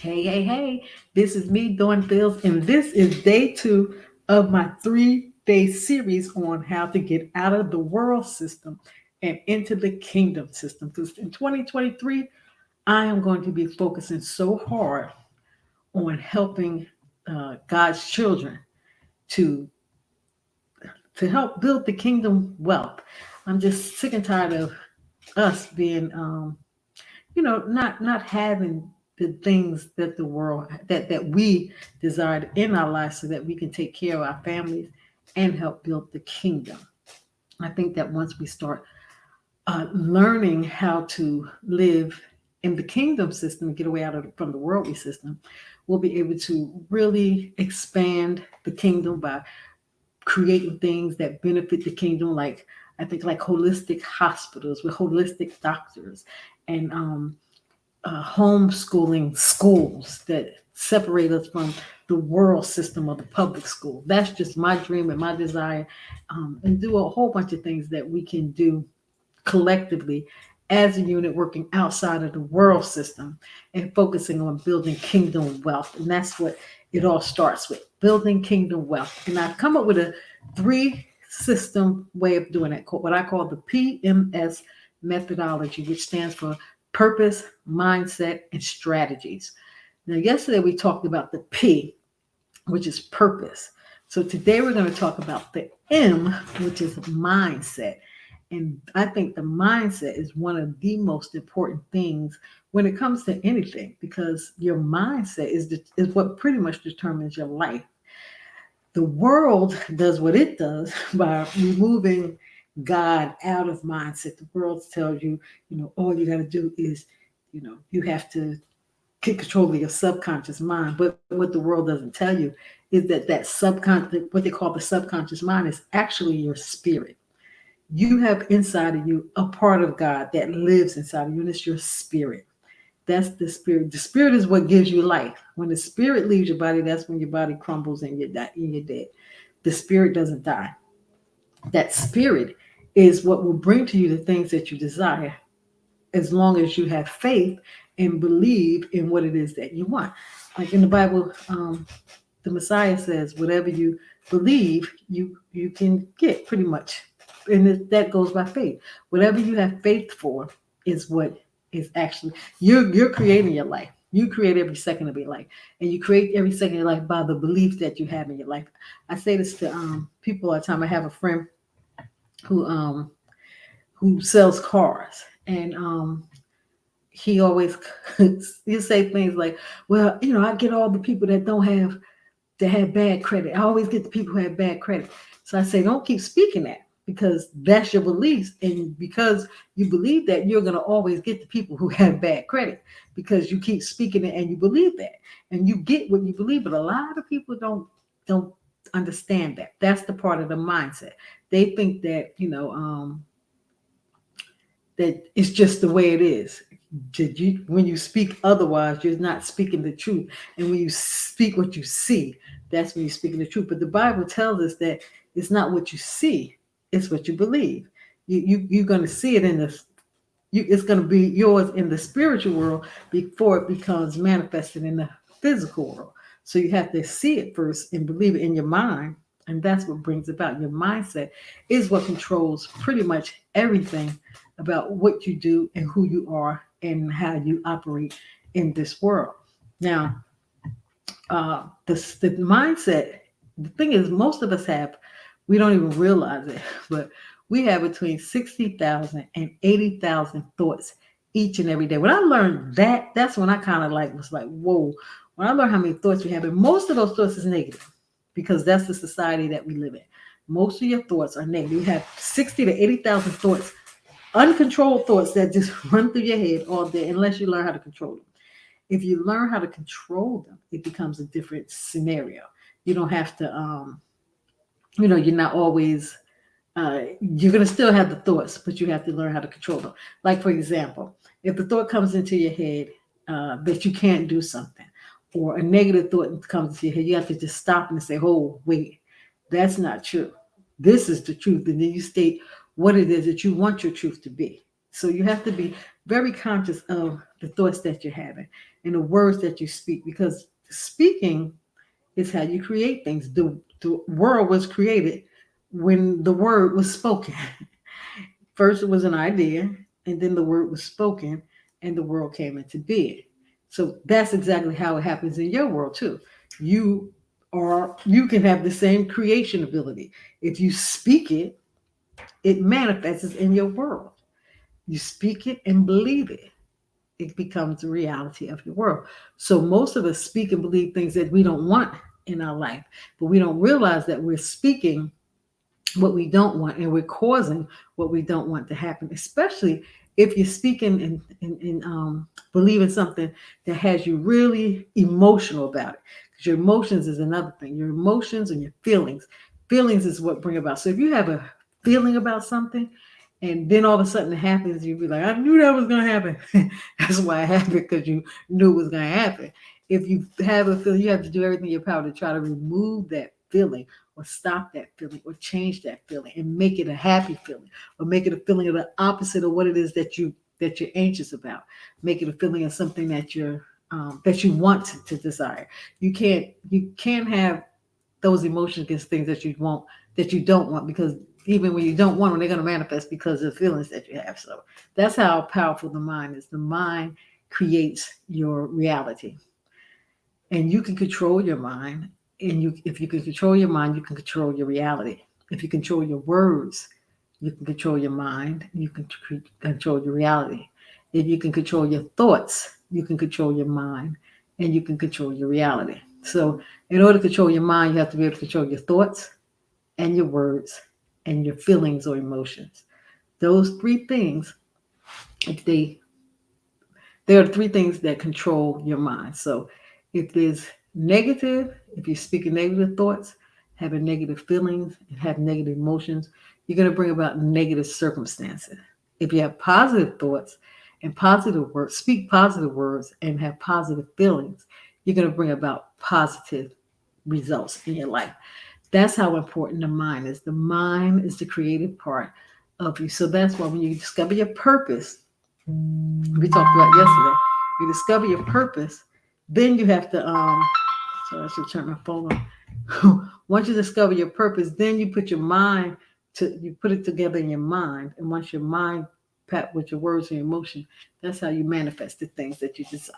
Hey, hey, hey, this is me doing Bills, and this is day 2 of my 3-day series on how to get out of the world system and into the kingdom system. Because in 2023, I am going to be focusing so hard on helping God's children to to help build the kingdom wealth. I'm just sick and tired of us being not having the things that the world that we desired in our lives so that we can take care of our families and help build the kingdom. I think that once we start learning how to live in the kingdom system and get away from the worldly system, we'll be able to really expand the kingdom by creating things that benefit the kingdom, like I think like holistic hospitals with holistic doctors and homeschooling schools that separate us from the world system of the public school. That's just my dream and my desire, and do a whole bunch of things that we can do collectively as a unit working outside of the world system and focusing on building kingdom wealth. And that's what it all starts with, building kingdom wealth. And I've come up with a 3 system way of doing it, what I call the PMS methodology, which stands for purpose, mindset, and strategies. Now, yesterday we talked about the P, which is purpose. So today we're going to talk about the M, which is mindset. And I think the mindset is one of the most important things when it comes to anything, because your mindset is what pretty much determines your life. The world does what it does by removing God out of mindset. The world tells you, all you got to do is, you have to get control of your subconscious mind. But what the world doesn't tell you is that subconscious, what they call the subconscious mind, is actually your spirit. You have inside of you a part of God that lives inside of you, and it's your spirit. That's the spirit. The spirit is what gives you life. When the spirit leaves your body, that's when your body crumbles and you're dead. The spirit doesn't die. That spirit is what will bring to you the things that you desire, as long as you have faith and believe in what it is that you want. Like in the Bible, the Messiah says, whatever you believe, you can get pretty much. And that goes by faith. Whatever you have faith for is what is actually you're creating your life. You create every second of your life, and you create every second of your life by the beliefs that you have in your life. I say this to people all the time. I have a friend who sells cars, and he always you say things like, "Well, I get all the people that have bad credit. I always get the people who have bad credit." So I say, don't keep speaking that, because that's your beliefs. And because you believe that, you're going to always get the people who have bad credit, because you keep speaking it and you believe that. And you get what you believe. But a lot of people don't understand that. That's the part of the mindset. They think that, that it's just the way it is. When you speak otherwise, you're not speaking the truth. And when you speak what you see, that's when you're speaking the truth. But the Bible tells us that it's not what you see, it's what you believe. You're going to see it it's going to be yours in the spiritual world before it becomes manifested in the physical world. So you have to see it first and believe it in your mind. And that's what brings about your mindset, is what controls pretty much everything about what you do and who you are and how you operate in this world. Now, the mindset, the thing is, most of us we don't even realize it, but we have between 60,000 and 80,000 thoughts each and every day. When I learned that, that's when I kind of was like, whoa. When I learned how many thoughts we have, and most of those thoughts is negative, because that's the society that we live in. Most of your thoughts are negative. You have 60 to 80,000 thoughts, uncontrolled thoughts that just run through your head all day, unless you learn how to control them. If you learn how to control them, it becomes a different scenario. You don't have to, you're not always, you're going to still have the thoughts, but you have to learn how to control them. Like, for example, if the thought comes into your head that you can't do something, or a negative thought comes into your head, you have to just stop and say, oh, wait, that's not true. This is the truth. And then you state what it is that you want your truth to be. So you have to be very conscious of the thoughts that you're having and the words that you speak, because speaking is how you create things. The world was created when the word was spoken. First, it was an idea, and then the word was spoken, and the world came into being. So that's exactly how it happens in your world too. You you can have the same creation ability. If you speak it, it manifests in your world. You speak it and believe it. It becomes the reality of your world. So most of us speak and believe things that we don't want in our life, but we don't realize that we're speaking what we don't want, and we're causing what we don't want to happen, especially if you're speaking and believing something that has you really emotional about it, because your emotions is another thing. Your emotions and your feelings is what bring about. So if you have a feeling about something and then all of a sudden it happens, you'll be like, I knew that was going to happen. That's why it happened, because you knew it was going to happen. If you have a feeling, you have to do everything in your power to try to remove that feeling, or stop that feeling, or change that feeling and make it a happy feeling, or make it a feeling of the opposite of what it is that you're anxious about. Make it a feeling of something that you want to desire. You can't have those emotions against things that you don't want, because even when you don't want them, they're going to manifest because of the feelings that you have. So that's how powerful the mind is. The mind creates your reality, and you can control your mind. And if you can control your mind, you can control your reality. If you control your words, you can control your mind. You can control your reality. If you can control your thoughts, you can control your mind, and you can control your reality. So, in order to control your mind, you have to be able to control your thoughts and your words and your feelings or emotions. Those three things, if they there are three things that control your mind. So if there's negative, if you're speaking negative thoughts, having negative feelings, and have negative emotions, you're going to bring about negative circumstances. If you have positive thoughts and positive words, speak positive words and have positive feelings, you're going to bring about positive results in your life. That's how important the mind is. The mind is the creative part of you. So that's why when you discover your purpose, we talked about yesterday, you discover your purpose, then you have to so I should turn my phone on. Once you discover your purpose, then you put your mind you put it together in your mind. And once your mind pat with your words and your emotion, that's how you manifest the things that you desire.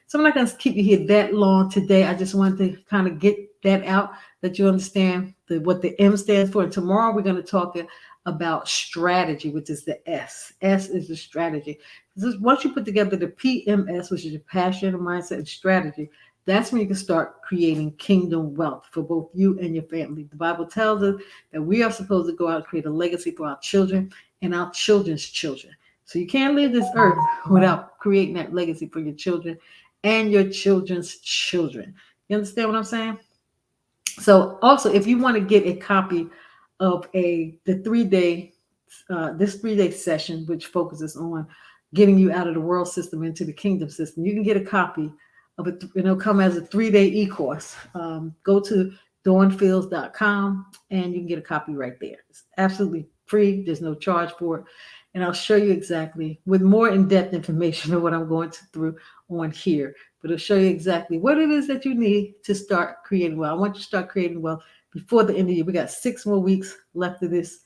So I'm not going to keep you here that long today. I just wanted to kind of get that out, that you understand what the M stands for. And tomorrow we're going to talk about strategy, which is the S. S is the strategy. Once you put together the PMS, which is your passion, mindset, and strategy, that's when you can start creating kingdom wealth for both you and your family. The Bible tells us that we are supposed to go out and create a legacy for our children and our children's children. So you can't leave this earth without creating that legacy for your children and your children's children. You understand what I'm saying? So also, if you want to get a copy of the 3-day this 3-day session, which focuses on getting you out of the world system into the kingdom system, you can get a copy of it. It'll come as a 3-day e-course. Go to dawnfields.com and you can get a copy right there. It's absolutely free. There's no charge for it. And I'll show you exactly with more in-depth information of what I'm going through on here. But it'll show you exactly what it is that you need to start creating wealth. I want you to start creating wealth before the end of the year. We got 6 more weeks left of this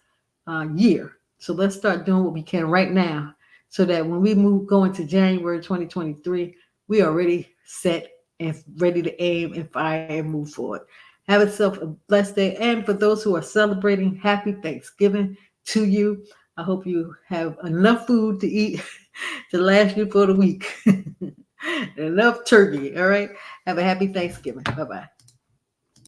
year. So let's start doing what we can right now, so that when we go into January 2023, we are already set and ready to aim and fire and move forward. Have yourself a blessed day. And for those who are celebrating, happy Thanksgiving to you. I hope you have enough food to eat to last you for the week. Enough turkey. All right. Have a happy Thanksgiving. Bye-bye.